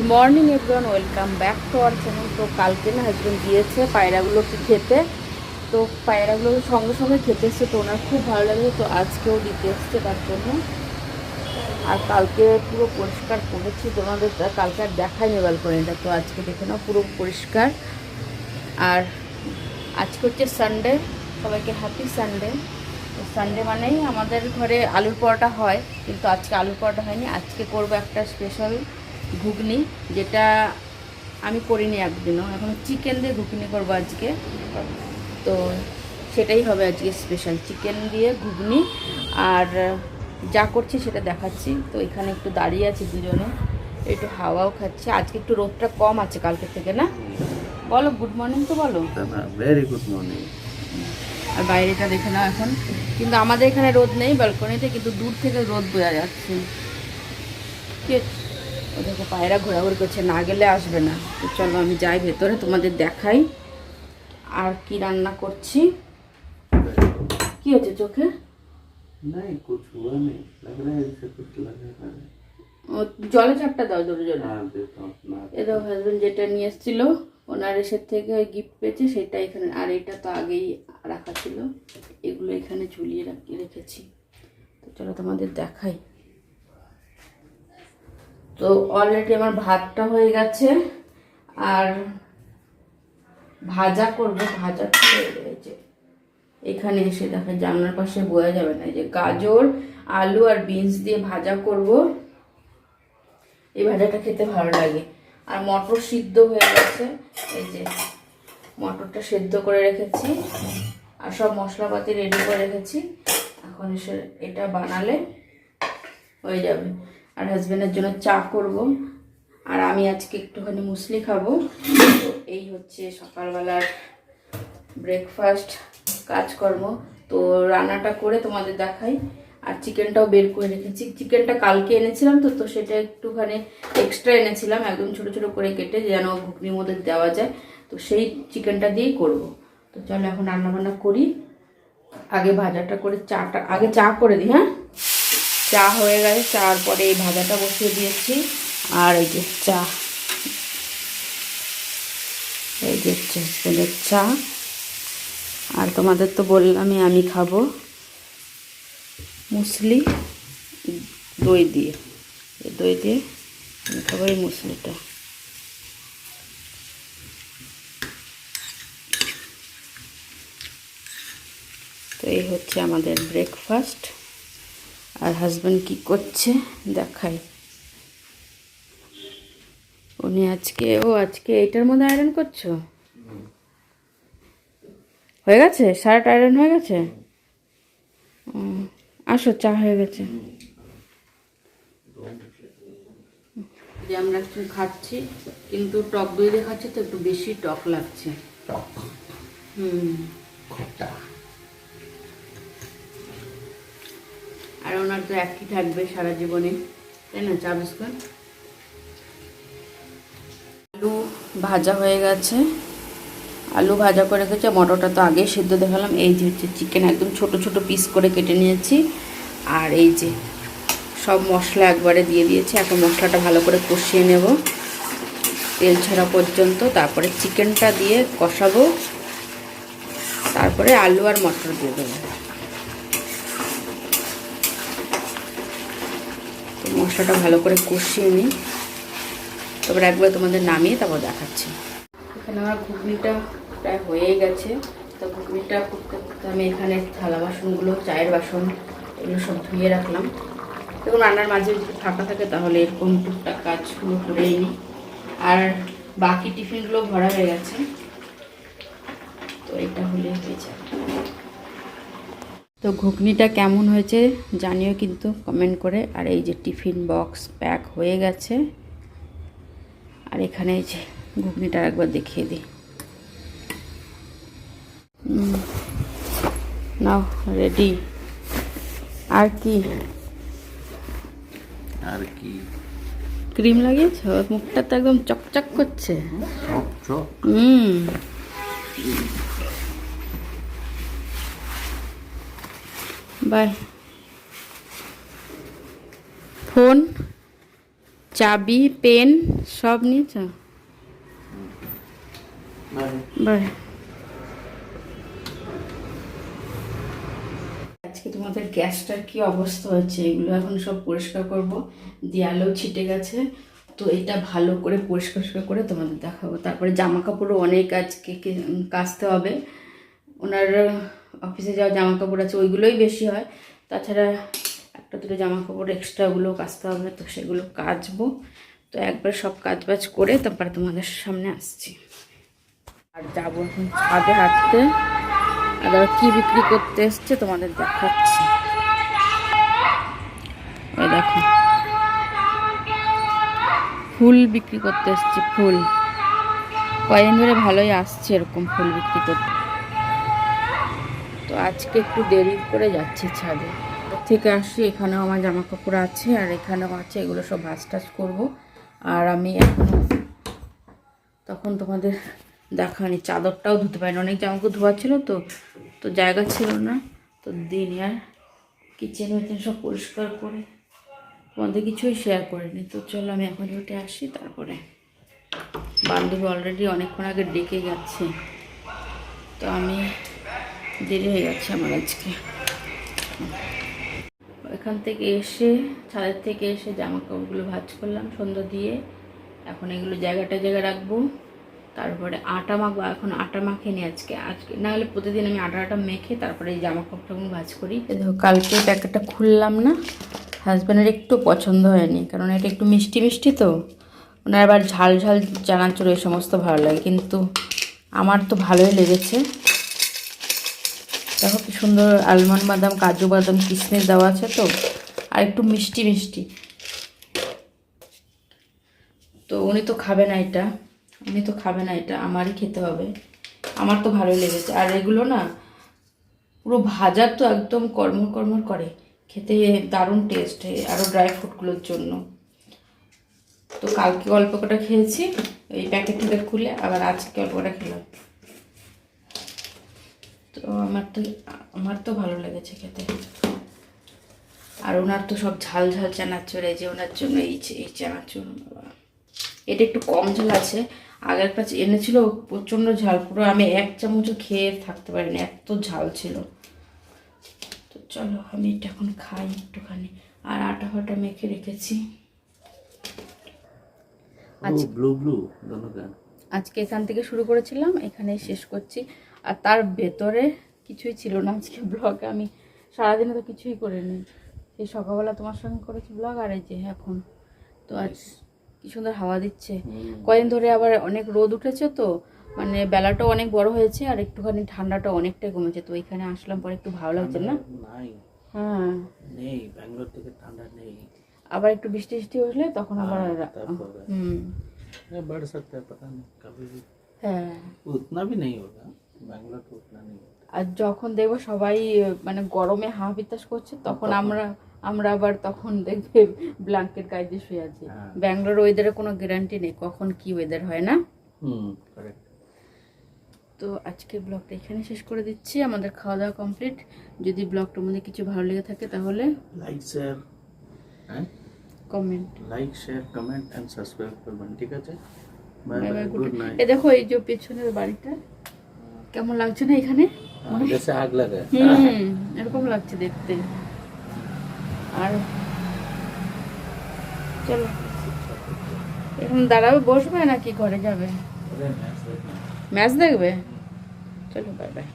Morning everyone, welcome back to our channel. তো কালকে না হাজব্যান্ড দিয়েছে পায়রাগুলোকে খেতে, তো পায়রাগুলো সঙ্গে সঙ্গে খেতে এসছে, তো ওনার খুব ভালো লাগে, তো আজকেও দিতে এসছে তার জন্য। আর কালকে পুরো পরিষ্কার করেছি, তোমাদের কালকে আর দেখায়নি ব্যালকনিটা, তো আজকে দেখে নাও পুরো পরিষ্কার। আর আজকে হচ্ছে সানডে, সবাইকে হ্যাপি সানডে। সানডে মানেই আমাদের ঘরে আলুর পরোটা হয়, কিন্তু আজকে আলুর পরোটা হয়নি। আজকে করবো একটা স্পেশাল ঘুগনি, যেটা আমি করিনি একদিনও। এখন চিকেন দিয়ে ঘুগনি করবো আজকে, তো সেটাই হবে আজকে স্পেশাল, চিকেন দিয়ে ঘুগনি। আর যা করছি সেটা দেখাচ্ছি। তো এখানে একটু দাঁড়িয়ে আছি দুজনে, একটু হাওয়াও খাচ্ছি। আজকে একটু রোদটা কম আছে কালকের থেকে, না? বলো গুড মর্নিং, তো বলো। Very good morning. আর বাইরেটা দেখে নাও এখন, কিন্তু আমাদের এখানে রোদ নেই ব্যালকনিতে, কিন্তু দূর থেকে রোদ বোঝা যাচ্ছে। ও দেখো পায়রা ঘোরাঘুরি করছে, না গেলে আসবে না। তো চলো আমি যাই ভেতরে, তোমাদের দেখাই আর কি রান্না করছি। কি হচ্ছে চোখে? नहीं कुछ हुआ नहीं, लग रहा है जैसे कुछ लगा है। ও জলে চাপটা দাও, জোরে জোরে। हाँ देता हूँ अपना। এরও হাজবেন্ড যেটা নিয়ে এসেছিল ওনার এসের থেকে গিফট পেয়েছে, সেটা এখানে। আর এটা তো আগেই রাখা ছিল, এগুলো এখানে ঝুলিয়ে রেখেছি। তো চলো তোমাদের দেখাই। তো অলরেডি আমার ভাতটা হয়ে গেছে, আর ভাজা করবো। ভাজা যে এখানে এসে দেখে জানলার পাশে বোঝা যাবে না, এই যে গাজর, আলু আর বিনস দিয়ে ভাজা করব। এই ভাজাটা খেতে ভালো লাগে। আর মটর সিদ্ধ হয়ে গেছে, এই যে মটরটা সেদ্ধ করে রেখেছি, আর সব মশলাপাতি রেডি করে রেখেছি। এখন এসে এটা বানালে হয়ে যাবে। আর হাজবেন্ডের জন্য চা করব, আর আমি আজকে একটুখানি মুসলি খাবো। তো এই হচ্ছে সকালবেলার ব্রেকফাস্ট কাজকর্ম। তো রান্নাটা করে তোমাদের দেখাই। আর চিকেনটাও বের করে রেখেছি। চিকেনটা কালকে এনেছিলাম, তো তো সেটা একটুখানি এক্সট্রা এনেছিলাম, একদম ছোট ছোট করে কেটে, যেন ঘুগনির মধ্যে দেওয়া যায়। তো সেই চিকেনটা দিয়েই করব। তো চলো এখন রান্নাবান্না করি। আগে ভাজাটা করে চাটা, আগে চা করে দিই। হ্যাঁ, চা হয়ে গেছে, চার পরে এই ভাজাটা বসিয়ে দিয়েছি। আর এই যে চা, এই যে স্পেনের চা। আর তোমাদের তো বললামই আমি খাবো মুসলি দই দিয়ে, দই দিয়ে আমি খাবো এই মুসলিটা। তো এই হচ্ছে আমাদের ব্রেকফাস্ট। আর হাজব্যান্ড কি করছে দেখাই। উনি আজকে এইটার মধ্যে আয়রন করছো? হয়ে গেছে, শার্ট আয়রন হয়ে গেছে। আসো, চা হয়ে গেছে। যে আমরা একটু খাচ্ছি, কিন্তু টক দই দিয়ে খাচ্ছি, তো একটু বেশি টক লাগছে। আর ওনার তো একই থাকবে সারা জীবনে, তাই না? চা বিস্কুট। আলু ভাজা হয়ে গেছে, আলু ভাজা করে রেখেছি। মটরটা তো আগেই সিদ্ধ দেখালাম। এই যে হচ্ছে চিকেন, একদম ছোট ছোট পিস করে কেটে নিয়েছি। আর এই যে সব মশলা একবারে দিয়ে দিয়েছি। এখন মশলাটা ভালো করে কষিয়ে নেব তেল ছাড়া পর্যন্ত, তারপরে চিকেনটা দিয়ে কষাবো, তারপরে আলু আর মটর দিয়ে দেবো। তো মশলাটা ভালো করে কষিয়ে নিই, তারপরে একবার তোমাদের নামিয়ে তারপর দেখাচ্ছি। এখানে আমার ঘুগনিটা প্রায় হয়েই গেছে। তো ঘুগনিটা করতে করতে আমি এখানে থালা বাসনগুলো, চায়ের বাসন, এগুলো সব ধুয়ে রাখলাম। দেখুন রান্নার মাঝে যদি ফাঁকা থাকে তাহলে এরকম টুকটাক কাজগুলো করেই নিই। আর বাকি টিফিনগুলো ভরা হয়ে গেছে, তো এটা হলে হয়ে যাবে। তো ঘুগনিটা কেমন হয়েছে জানিও কিন্তু কমেন্ট করে। আর এই যে টিফিন বক্স প্যাক হয়ে গেছে। আর এখানে এই যে ঘুগনিটা একবার দেখিয়ে দিই। নাও রেডি। আর কি ক্রিম লাগিয়েছ? মুখটা তো একদম চকচক করছে। বাই। ফোন চাবি পেন সব নিয়েছ? বাই। আজকে তোমাদের গ্যাসটার কি অবস্থা হচ্ছে এগুলো এখন সব পরিষ্কার করব, দেয়ালেও ছিটে গেছে, তো এটা ভালো করে পরিষ্কার করে তোমাদের দেখাবো। তারপরে জামা কাপড়ও অনেক আজকে কাচতে হবে, ওনার অফিসে যাওয়া জামা কাপড় আছে ওইগুলোই বেশি হয়, তাছাড়া একটা দুটো জামা কাপড় এক্সট্রাগুলো কাচতে হবে, তো সেগুলো কাচবো। তো একবার সব কাজবাজ করে তারপরে তোমাদের সামনে আসছি। আর যাবো এখন ছাদে হাঁটতে, আর ওরা কি বিক্রি করতে এসছে তোমাদের দেখাচ্ছি। ওই দেখো ফুল বিক্রি করতে এসছে, ফুল কয়েকদিন ধরে ভালোই আসছে এরকম ফুল বিক্রি করতে। তো আজকে একটু দেরি করে যাচ্ছি ছাদে থেকে আসি, এখানেও আমার জামা কাপড় আছে আর এখানেও আছে, এগুলো সব ভাঁজ টাজ করবো। আর আমি এখনো তখন তোমাদের দেখানি, চাদরটাও ধুতে পারিনি, অনেক জামাকাপড় ধোয়া ছিল তো তো জায়গা ছিল না, তো দিন আর কিচেন উইচেন সব পরিষ্কার করে তোমাদের কিছুই শেয়ার করিনি। তো চলো আমি এখন উঠে আসি, তারপরে বান্ধবী অলরেডি অনেকক্ষণ আগে ডেকে গেছে, তো আমি দেরি হয়ে যাচ্ছে আমার আজকে। এখান থেকে এসে ছাদের থেকে এসে জামা কাপড়গুলো ভাঁজ করলাম সন্ধ্যা দিয়ে, এখন এগুলো জায়গাটা রাখবো। তারপরে আটা মাখবো, এখন আটা মাখিনি আজকে না হলে প্রতিদিন আমি আটা মেখে তারপরে এই জামা কাপড়গুলো ভাঁজ করি। দেখো কালকে প্যাকেটটা খুললাম না, হাজব্যান্ডের একটু পছন্দ হয়নি, কারণ এটা একটু মিষ্টি মিষ্টি, তো ওনার আবার ঝাল ঝাল চানাচুর এই সমস্ত ভালো লাগে, কিন্তু আমার তো ভালোই লেগেছে। দেখো কি সুন্দর আলমন্ড বাদাম, কাজু বাদাম, কিশমিশ দেওয়া আছে, তো আর একটু মিষ্টি মিষ্টি। তো উনি তো খাবে না এটা, আমারই খেতে হবে, আমার তো ভালোই লেগেছে। আর এগুলো না পুরো ভাজা, তো একদম কর্মর করে, খেতে দারুণ টেস্ট, আরও ড্রাই ফ্রুটগুলোর জন্য। তো কালকে অল্প কটা খেয়েছি এই প্যাকেট থেকে খুলে, আবার আজকে অল্প কটা খেলাম, তো আমার তো ভালো লেগেছে খেতে। আর ওনার তো সব ঝাল ঝাল চানাচুর, এই যে ওনার জন্য এই চানাচুর, এটা একটু কম ঝাল আছে, আগের একটা এনেছিল প্রচণ্ড ঝাল, পুরো আমি এক চামচও খেয়ে থাকতে পারিনি, এত ঝাল ছিল। তো চলো আমি এটা এখন খাই একটুখানি, আর আটা ফাটা মেখে রেখেছি। আজকে এখান থেকে শুরু করেছিলাম, এখানে শেষ করছি। আর তার ভেতরে কিছুই ছিল না আজকে ব্লগে, আমি সারাদিনে তো কিছুই করিনি, এই সকালবেলা তোমার সঙ্গে করেছি ব্লগ, আর এই যে এখন। তো আজ কি সুন্দর হাওয়া দিচ্ছে, কয়েকদিন ধরে আবার অনেক রোদ উঠেছে, তো মানে বেলাটাও অনেক বড় হয়েছে, আর একটুখানি ঠান্ডাটা অনেকটাই কমেছে, তো এখানে আসলাম পরে একটু ভালো লাগছে না? হ্যাঁ নেই, ব্যাঙ্গালোর থেকে ঠান্ডা নেই, আবার একটু বৃষ্টি হলে তখন আবার बढ़ सकता है, पता नहीं कभी भी, হ্যাঁ उतना भी नहीं होगा, बैंगलोर तो उतना नहीं होता। আর যখন দেখবো সবাই মানে গরমে হাঁ বিতাস করছে, তখন আমরা আবার তখন দেখবে ব্ল্যাঙ্কেট গায়ে দিয়ে শুয়ে আছি। ব্যাঙ্গালোর ওয়েদারের কোনো গ্যারান্টি নেই কখন কি ওয়েদার হয় না। কারেক্ট। তো আজকের ব্লগটা এখানে শেষ করে দিচ্ছি, আমাদের খাওয়া দাওয়া কমপ্লিট। যদি ব্লগটার মধ্যে কিছু ভালো লেগে থাকে তাহলে like share comment and subscribe করবেন, ঠিক আছে? Bye bye, good night. এই দেখো এই যে পেছনের বাড়িটা কেমন লাগছে না এখানে, जैसे आग लगा, এরকম লাগছে দেখতে। আর চলো এখন দাঁড়াবে, বসবে নাকি ঘরে যাবে, ম্যাচ দেখবে? চলো বাই বাই।